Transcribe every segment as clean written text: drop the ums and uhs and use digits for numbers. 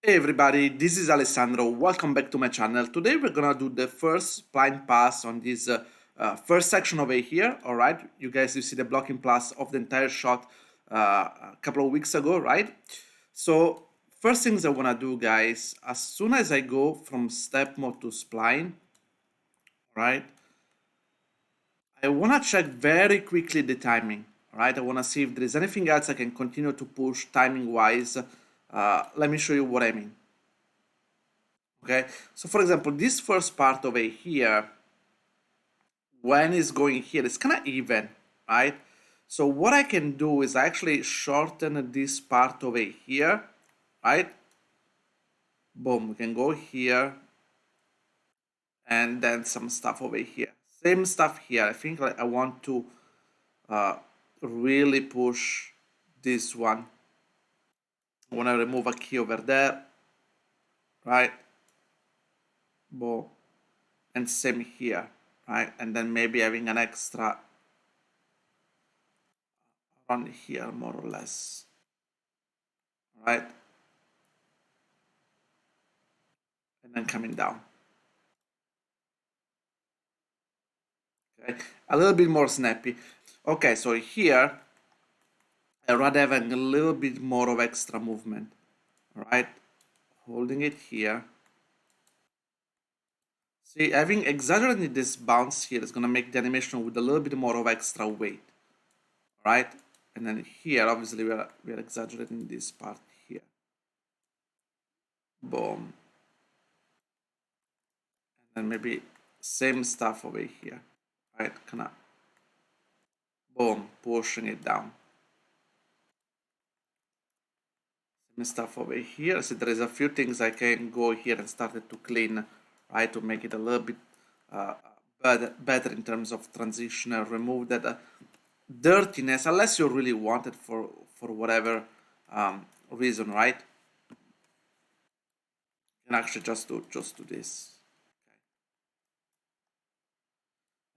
Hey everybody, this is Alessandro. Welcome back to my channel. Today we're gonna do the first blind pass on this first section over here. All right, you see the blocking plus of the entire shot a couple of weeks ago, right? So first things I wanna do, guys, as soon as I go from step mode to spline, right? I wanna check very quickly the timing. All right, I wanna see if there is anything else I can continue to push timing wise. Let me show you what I mean. Okay, so for example, this first part over here, when it's going here, it's kind of even, right? So what I can do is actually shorten this part over here, right? Boom, we can go here and then some stuff over here. Same stuff here. I think like I want to uh, really push this one. I want to remove a key over there, right? Boom. And same here, right? And then maybe having an extra around here more or less, right? And then coming down. Okay, a little bit more snappy. Okay, so here I'd rather having a little bit more of extra movement. All right, holding it here. See, having exaggerated this bounce here is gonna make the animation with a little bit more of extra weight. All right, and then here obviously we are exaggerating this part here. Boom, and then maybe same stuff over here. Right, kind of boom, pushing it down. Same stuff over here. So there is a few things I can go here and start to clean, right, to make it a little bit better in terms of transition and remove that dirtiness, unless you really want it for whatever reason, right? You can actually just do this.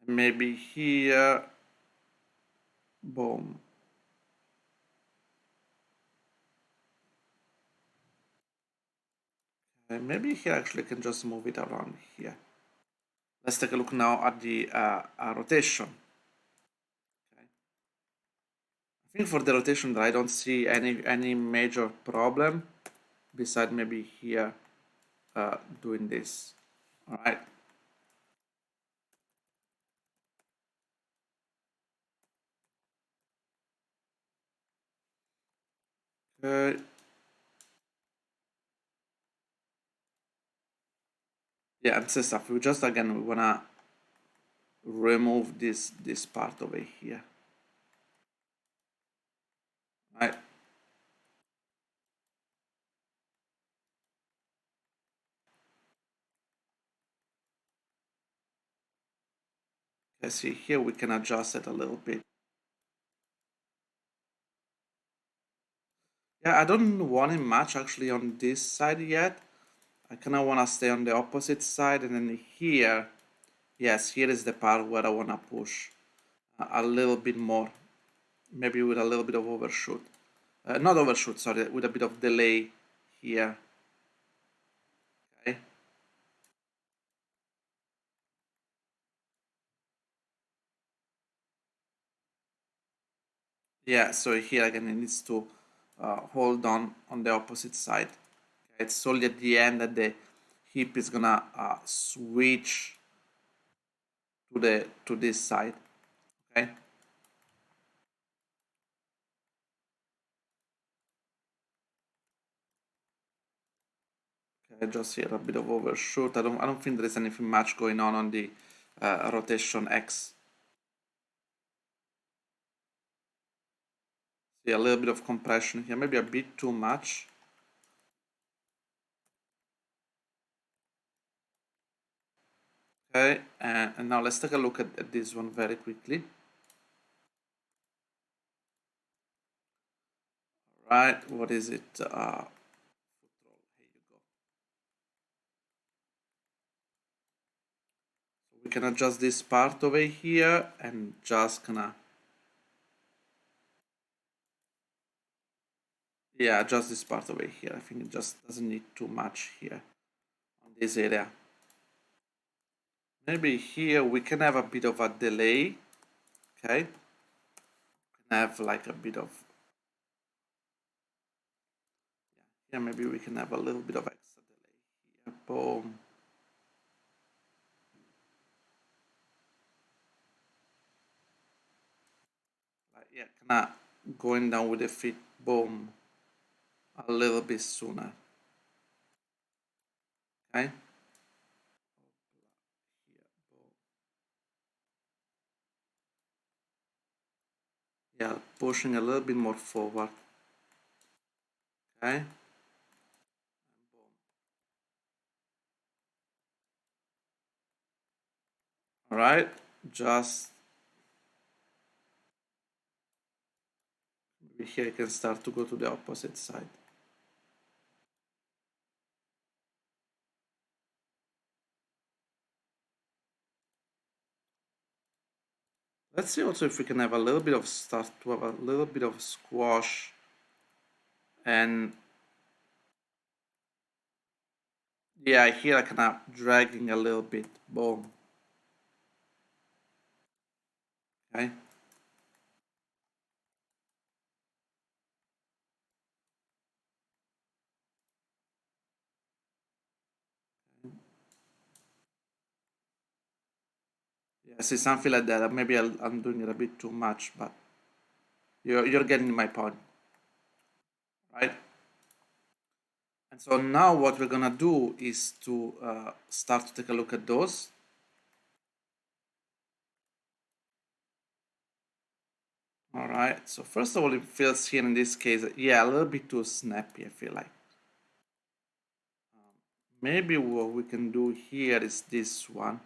Okay. Maybe here, boom. And maybe here actually I can just move it around here. Let's take a look now at the rotation. I think for the rotation I don't see any major problem beside maybe here doing this. All right. Okay. Yeah, and so stuff. We just again we wanna remove this part over here. Right. Okay, see here we can adjust it a little bit. Yeah, I don't want it much actually on this side yet. I kinda wanna stay on the opposite side, and then here, yes, here is the part where I wanna push a little bit more, maybe with a little bit of overshoot. Not overshoot, sorry, with a bit of delay here. Okay. Yeah, so here again it needs to hold on the opposite side. Okay, it's only at the end that the hip is gonna switch to this side. Okay. Okay, just here a bit of overshoot. I don't think there is anything much going on the rotation X. See a little bit of compression here, maybe a bit too much. Okay, and now let's take a look at this one very quickly. Right, what is it? Here you go. So we can adjust this part over here and just gonna, Yeah, just this part over here. I think it just doesn't need too much here on this area. Maybe here we can have a bit of a delay. Okay, can have like a bit of, yeah, maybe we can have a little bit of extra delay here. Boom. Like, yeah, kind of going down with the feet. Boom. A little bit sooner. Okay. Yeah, pushing a little bit more forward. Okay. All right. Just here I can start to go to the opposite side. Let's see also if we can have a little bit of start to have a little bit of squash and yeah, here I kind of dragging a little bit. Boom. Okay. Yeah, see something like that. Maybe I'm doing it a bit too much, but you're getting my point, right? And so now what we're gonna do is to start to take a look at those. All right. So first of all, it feels here in this case, yeah, a little bit too snappy. I feel like maybe what we can do here is this one.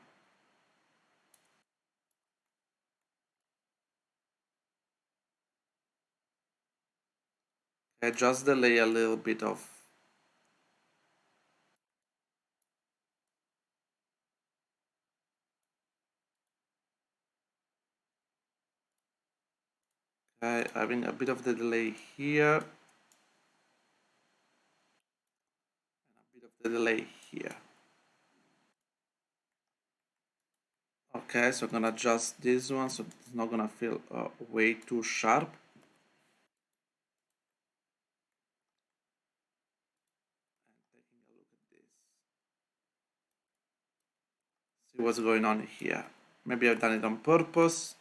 Okay, just delay a little bit of. Okay, having a bit of the delay here, and a bit of the delay here. Okay, so I'm gonna adjust this one so it's not gonna feel way too sharp. And taking a look at this, see what's going on here. Maybe I've done it on purpose.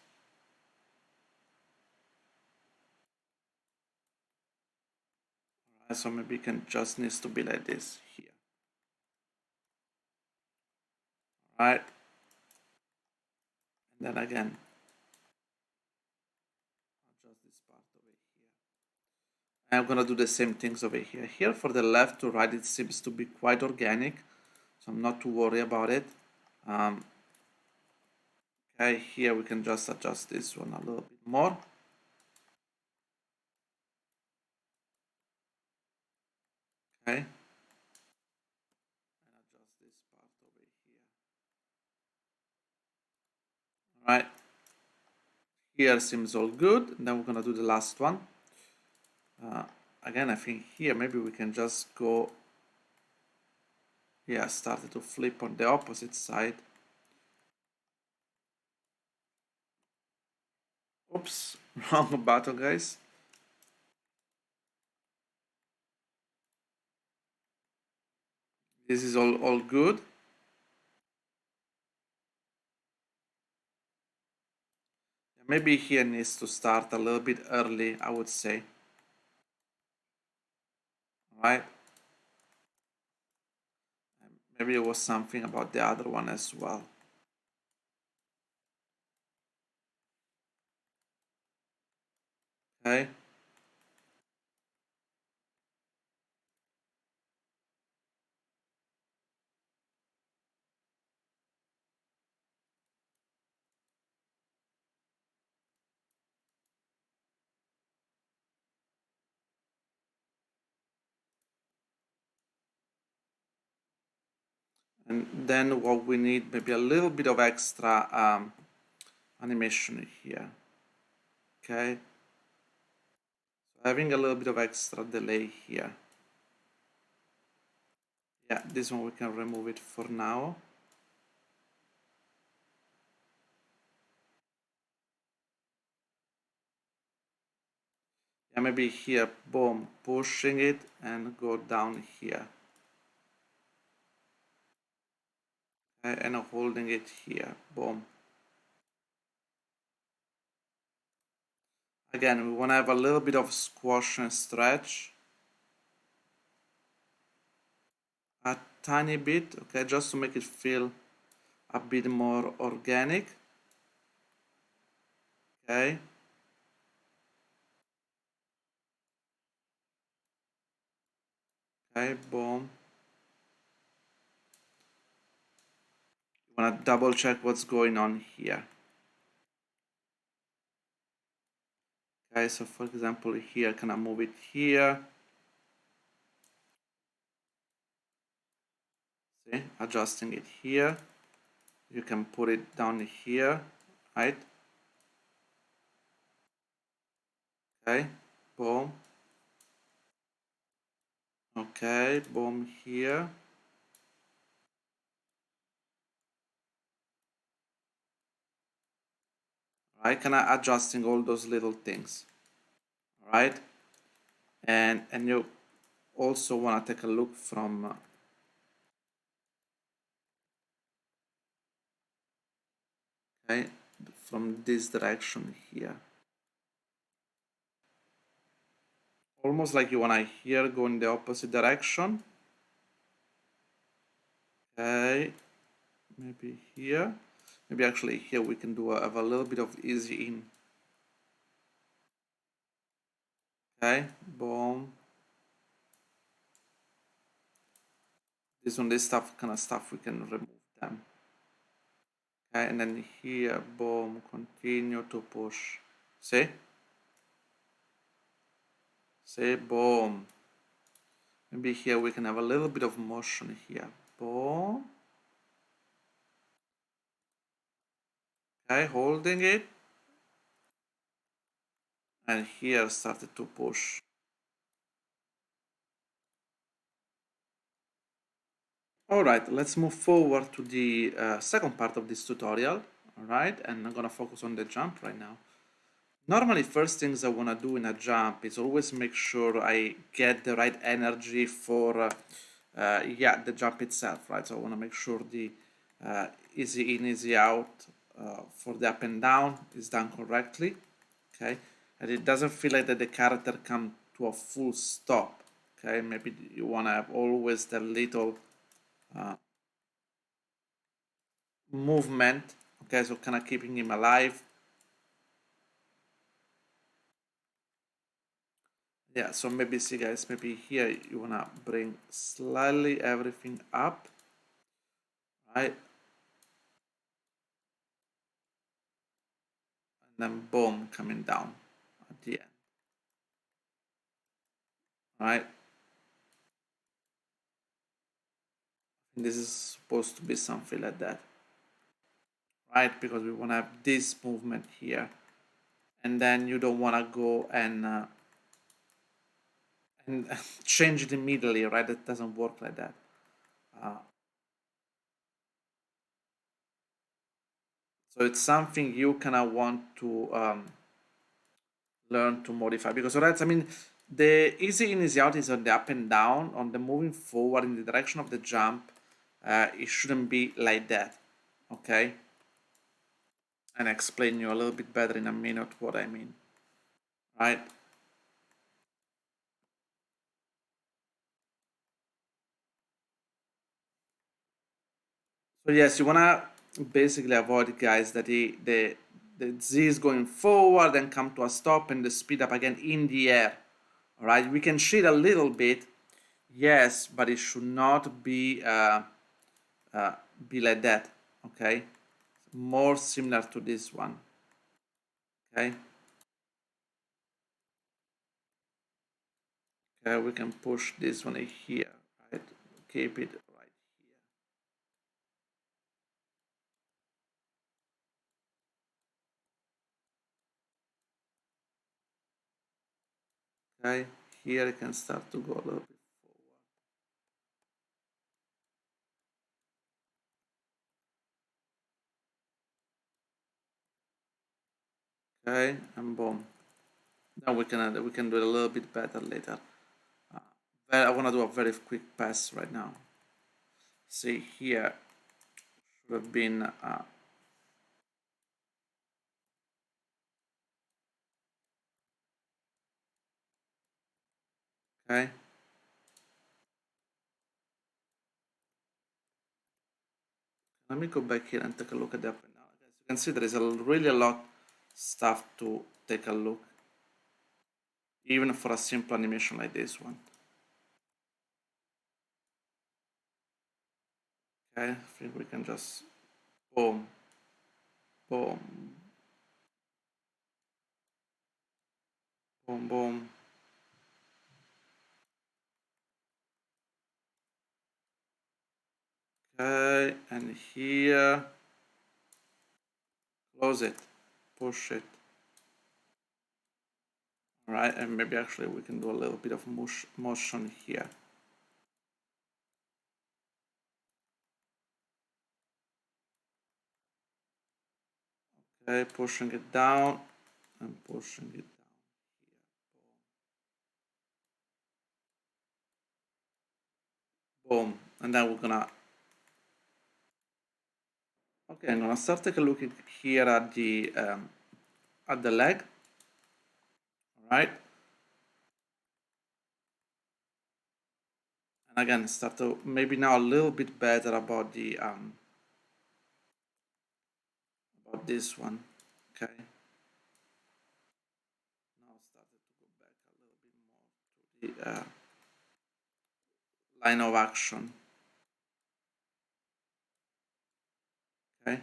Alright, so maybe it can just needs to be like this here. Alright, and then again, adjust this part over here. I'm gonna do the same things over here. Here for the left to right, it seems to be quite organic, so I'm not too worried about it. Okay, here we can just adjust this one a little bit more. Okay, and adjust this part over here. All right, here seems all good. Then we're gonna do the last one. Again, I think here maybe we can just go. Yeah, started to flip on the opposite side. Oops, wrong button, guys. This is all good. Maybe here needs to start a little bit early, I would say. All right. And maybe it was something about the other one as well. Okay. And then what we need, maybe a little bit of extra animation here. Okay. Having a little bit of extra delay here. Yeah, this one we can remove it for now. Yeah, maybe here, boom, pushing it and go down here. Okay, and holding it here, boom. Again, we want to have a little bit of squash and stretch. A tiny bit, okay, just to make it feel a bit more organic. Okay. Okay, boom. You want to double check what's going on here. Okay, so for example, here, can I move it here? See, adjusting it here. You can put it down here, right? Okay, boom. Okay, boom here. Right, kind of adjusting all those little things, right? And you also want to take a look from okay, from this direction here. Almost like you want to here go in the opposite direction. Okay, maybe here. Maybe actually here we can do have a little bit of easy in. Okay, boom. This stuff kind of stuff we can remove them. Okay, and then here, boom, continue to push. See? See, boom. Maybe here we can have a little bit of motion here. Boom. Okay, holding it. And here started to push. Alright, let's move forward to the second part of this tutorial. Alright, and I'm gonna focus on the jump right now. Normally, first things I wanna do in a jump is always make sure I get the right energy for yeah, the jump itself, right? So I wanna make sure the easy in, easy out for the up and down is done correctly, okay? And it doesn't feel like that the character come to a full stop, okay? Maybe you wanna have always the little movement, okay? So kind of keeping him alive. Yeah, so maybe see guys, maybe here you wanna bring slightly everything up, right? And then boom, coming down at the end, right? And this is supposed to be something like that, right? Because we wanna have this movement here, and then you don't wanna go and change it immediately, right? It doesn't work like that. So it's something you kind of want to learn to modify because right, I mean, the easy in, easy out is on the up and down, on the moving forward in the direction of the jump. It shouldn't be like that, okay? And explain you a little bit better in a minute what I mean, right? So yes, you wanna basically avoid guys that the Z is going forward and come to a stop and the speed up again in the air. All right, we can shift a little bit, yes, but it should not be like that. Okay, more similar to this one. Okay, okay, we can push this one here. Right, keep it right here. Okay, here I can start to go a little bit forward. Okay, and boom. Now we can do it a little bit better later. But I want to do a very quick pass right now. See here should have been okay. Let me go back here and take a look at the up and down. As you can see, there is really a lot stuff to take a look, even for a simple animation like this one. Okay, I think we can just boom, boom, boom, boom. Okay, and here, close it, push it. All right, and maybe actually we can do a little bit of motion here. Okay, pushing it down and pushing it down here. Boom. And then we're gonna, okay, I'm gonna start taking a look here at the leg. All right. And again, start to maybe now a little bit better about the about this one. Okay. Now started to go back a little bit more to the line of action. Okay.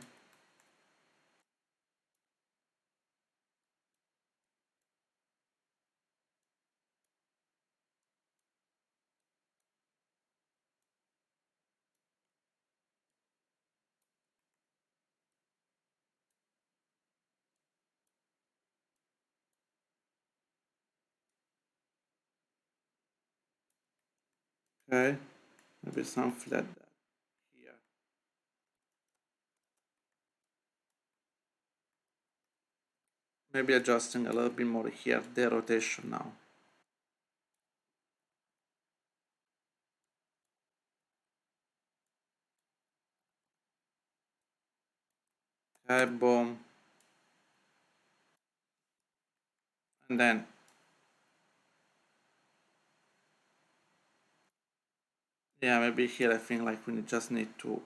Okay. Maybe something like that here. Maybe adjusting a little bit more here, the rotation now. Okay, boom. And then yeah, maybe here I think like we just need to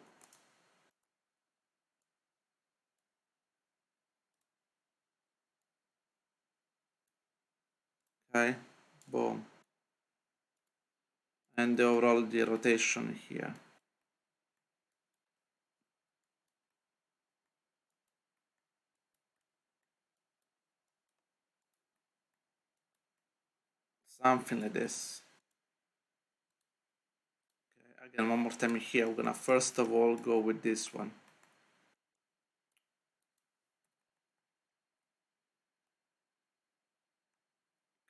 okay, boom. And the overall the rotation here. Something like this. Okay, again, one more time here. We're gonna first of all go with this one.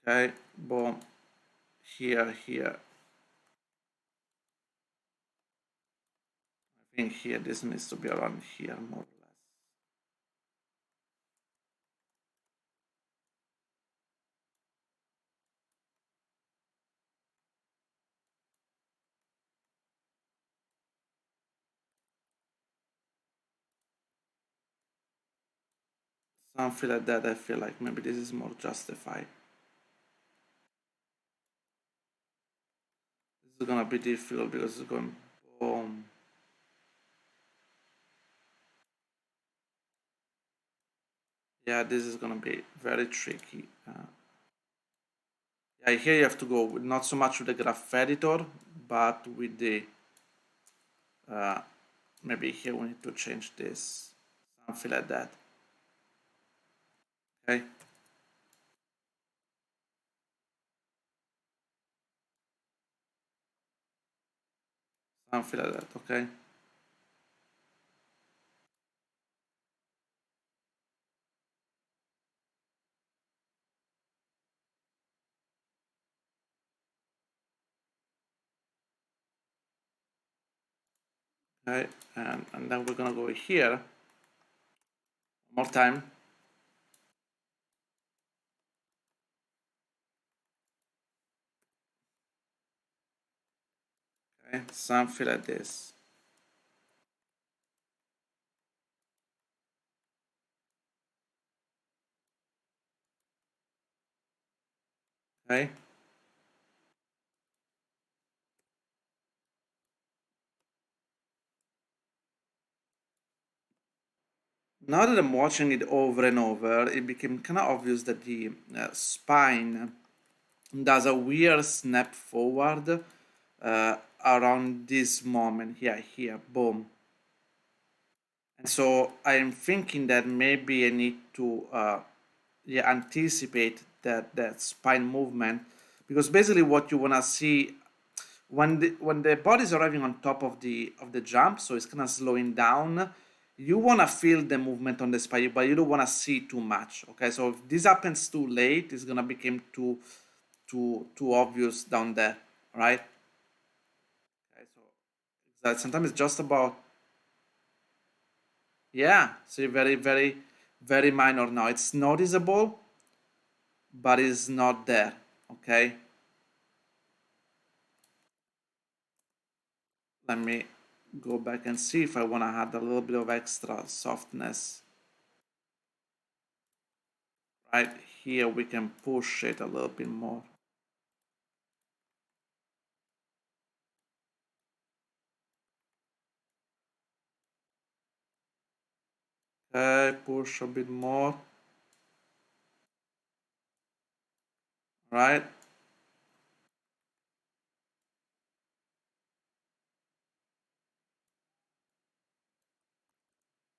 Okay, boom. Here, here. I think here this needs to be around here more or less. Something like that. I feel like maybe this is more justified. This is gonna be difficult because it's going boom. Yeah, this is gonna be very tricky. Yeah, here you have to go with not so much with the graph editor, but with the maybe here we need to change this, something like that. Okay. Something like that. Okay. Okay, and then we're gonna go here one more time. Okay, something like this. Okay. Now that I'm watching it over and over, it became kind of obvious that the spine does a weird snap forward around this moment here, boom. And so I am thinking that maybe I need to anticipate that spine movement, because basically what you wanna see when the body is arriving on top of the jump, so it's kind of slowing down. You wanna feel the movement on the spine, but you don't wanna see too much. Okay, so if this happens too late, it's gonna become too obvious down there, right? Okay, so that sometimes it's just about, yeah, see, very minor now. It's noticeable, but it's not there. Okay, let me go back and see if I want to add a little bit of extra softness. Right here we can push it a little bit more. Okay, push a bit more. Right,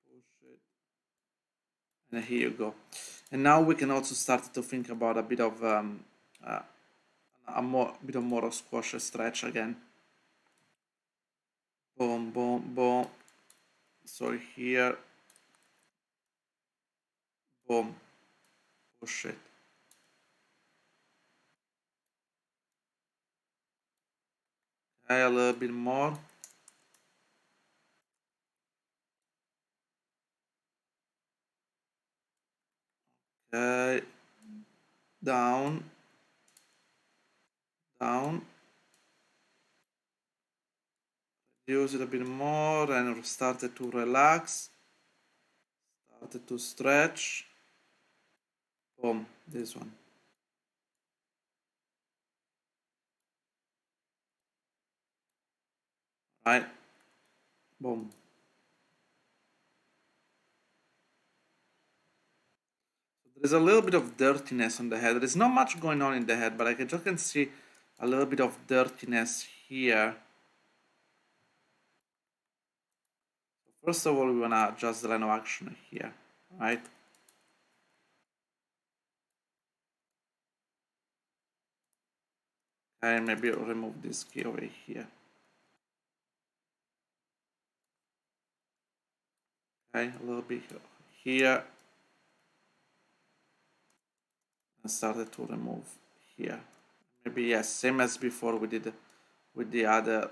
push it, and here you go. And now we can also start to think about a bit of uh, a bit of more of squash stretch again. Boom, boom, boom. So here, boom, push it. Okay, a little bit more. Okay, down, down. Use it a bit more and started to relax. Started to stretch. Boom, this one. Right, boom. There's a little bit of dirtiness on the head. There's not much going on in the head, but I just can see a little bit of dirtiness here. First of all, we wanna adjust the line of action here, right? Okay, maybe I'll remove this key over here. Okay, a little bit here, and started to remove here. Maybe yes, same as before we did with the other.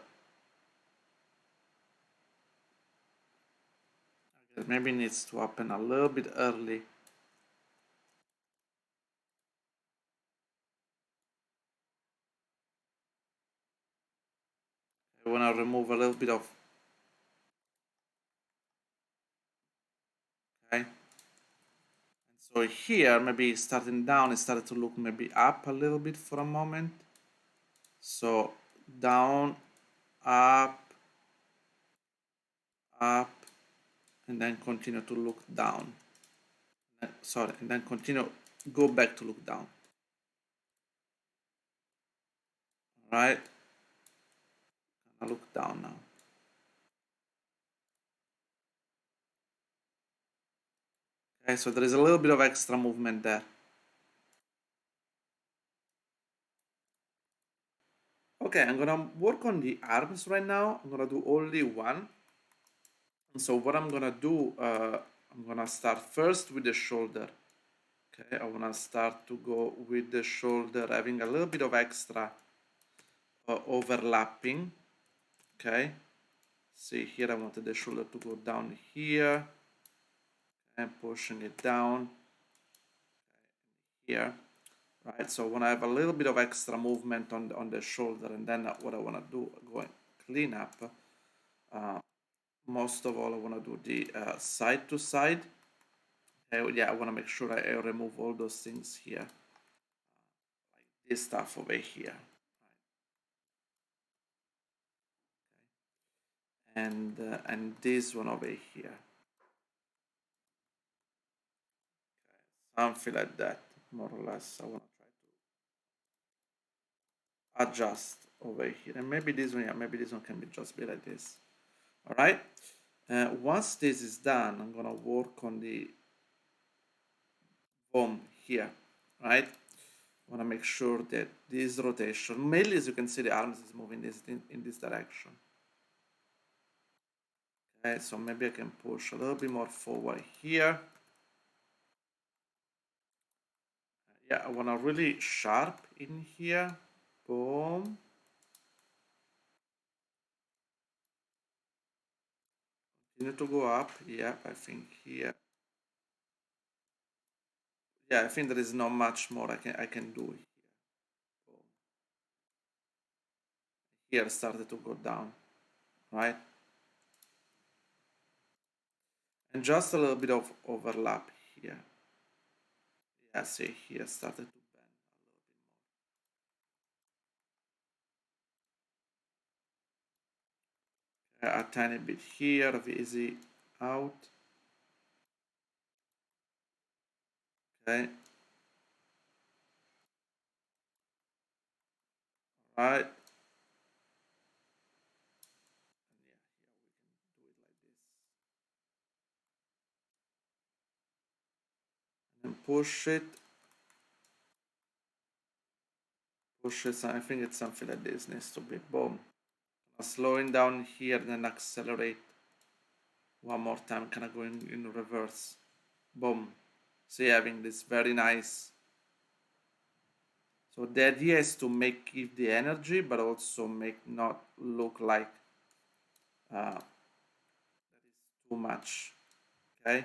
Maybe needs to happen a little bit early. I wanna remove a little bit of, okay. So here, maybe starting down, it started to look maybe up a little bit for a moment. So down, up, up, and then continue to look down. Sorry, and then continue, go back to look down. All right, I look down now. Okay, so there is a little bit of extra movement there. Okay, I'm gonna work on the arms right now. I'm gonna do only one. And so what I'm gonna do, I'm gonna start first with the shoulder. Okay, I wanna start to go with the shoulder, having a little bit of extra overlapping. Okay, See here, I wanted the shoulder to go down here and pushing it down here, right? So when I have a little bit of extra movement on the shoulder, and then what I want to do, go and clean up. Most of all, I want to do the side to side. Yeah, I want to make sure I remove all those things here, like this stuff over here, and this one over here, something like that, more or less. I want to try to adjust over here, and maybe this one, yeah, maybe this one can be just be like this. All right. Once this is done, I'm gonna work on the bone here, right? I want to make sure that this rotation, mainly as you can see, the arms is moving in this direction. Okay, so maybe I can push a little bit more forward here. Yeah, I want to really sharp in here. Boom. Continue to go up. Yeah, I think here. Yeah, I think there is not much more I can do here. Boom. Here started to go down, right? And just a little bit of overlap here. Yeah, see here started to bend a little bit more. A tiny bit here, VZ out. Okay, right. And push it, push it. I think it's something like this needs to be boom. Slowing down here, then accelerate one more time, kind of going in reverse. Boom. So you're having this very nice. So the idea is to make give the energy, but also make not look like that is too much. Okay.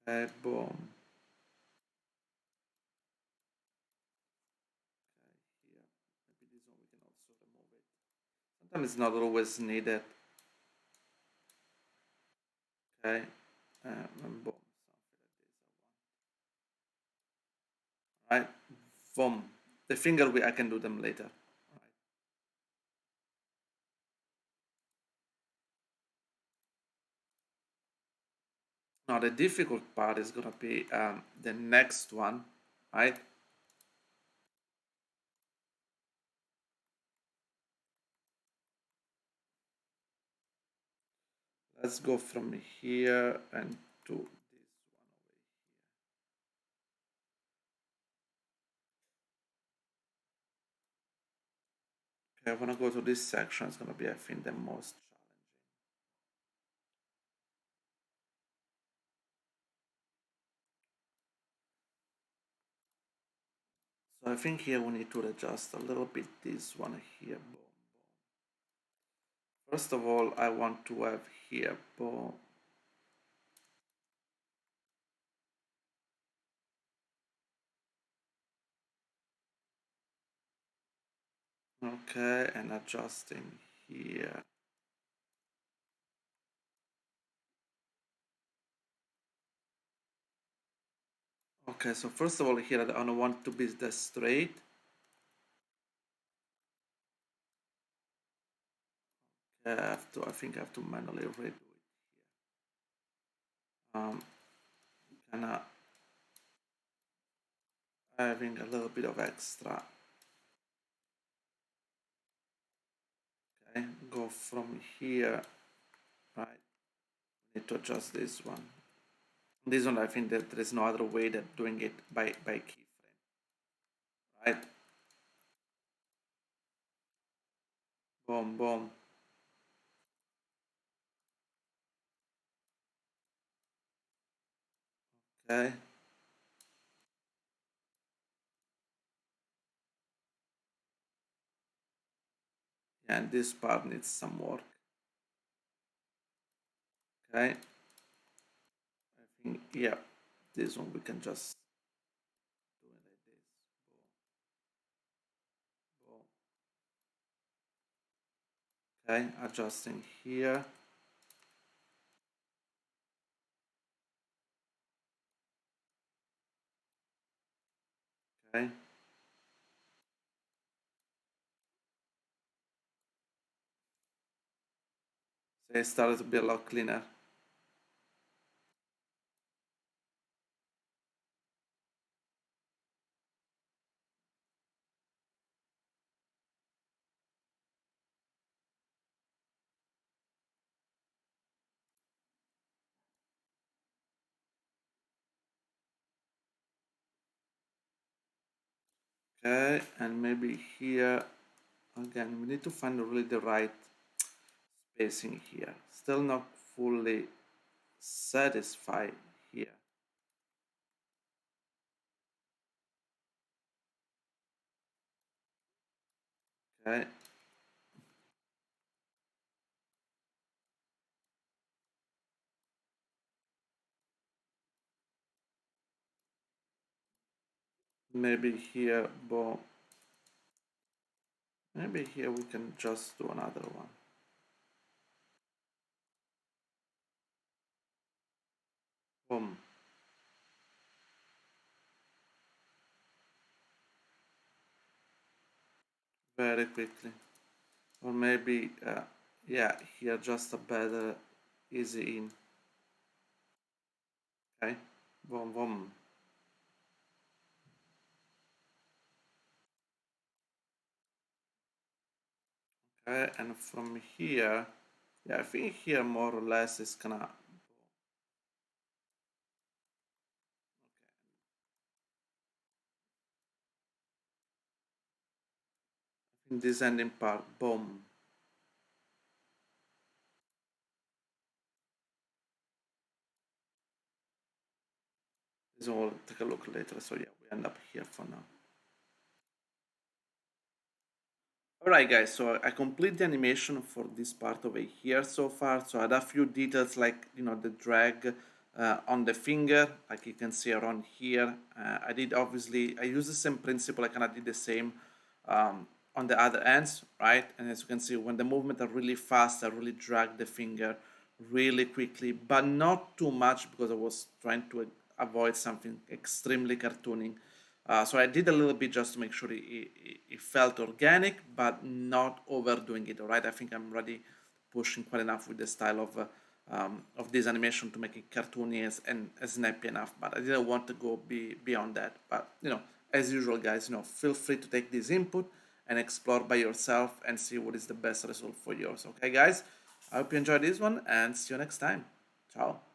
Okay. Boom. Okay. Here. Maybe this one we can also remove it. Sometimes it's not always needed. Okay. And boom. Right. Boom. The finger I can do them later. Right. Now the difficult part is gonna be the next one, right? Let's go from here and to this one over here. Okay, I wanna go to this section. It's gonna be, I think, the most challenging. So I think here we need to adjust a little bit this one here. Boom, boom. First of all, I want to have here, boom. Okay, and adjusting here. Okay, so first of all here I don't want to be the straight. I think I have to manually redo it here. Kinda having a little bit of extra. Okay, go from here, right? Need to adjust this one. This one I think that there is no other way than doing it by keyframe, right? Boom, boom. Okay. and this part needs some work. Okay, I think, yeah, this one we can just do it like this. Okay, adjusting here. Okay, so it started to be a lot cleaner. Okay, and maybe here again we need to find really the right spacing here. Still not fully satisfied here. Okay, maybe here, but maybe here we can just do another one. Boom. Very quickly. Or maybe, yeah, here just a better easy in. Okay, boom, boom. Okay, and from here, yeah, I think here more or less is gonna. In this ending part, boom. This one will take a look later. So yeah, we end up here for now. Alright guys, so I complete the animation for this part over here so far. So I had a few details like, the drag on the finger, like you can see around here. I did obviously, I used the same principle, I kind of did the same on the other ends, right? And as you can see, when the movement are really fast, I really drag the finger really quickly, but not too much because I was trying to avoid something extremely cartooning. So I did a little bit just to make sure it felt organic, but not overdoing it. All right, I think I'm already pushing quite enough with the style of this animation to make it cartoony and snappy enough. But I didn't want to go beyond that. But as usual, guys, feel free to take this input and explore by yourself and see what is the best result for yours. Okay, guys, I hope you enjoyed this one and see you next time. Ciao.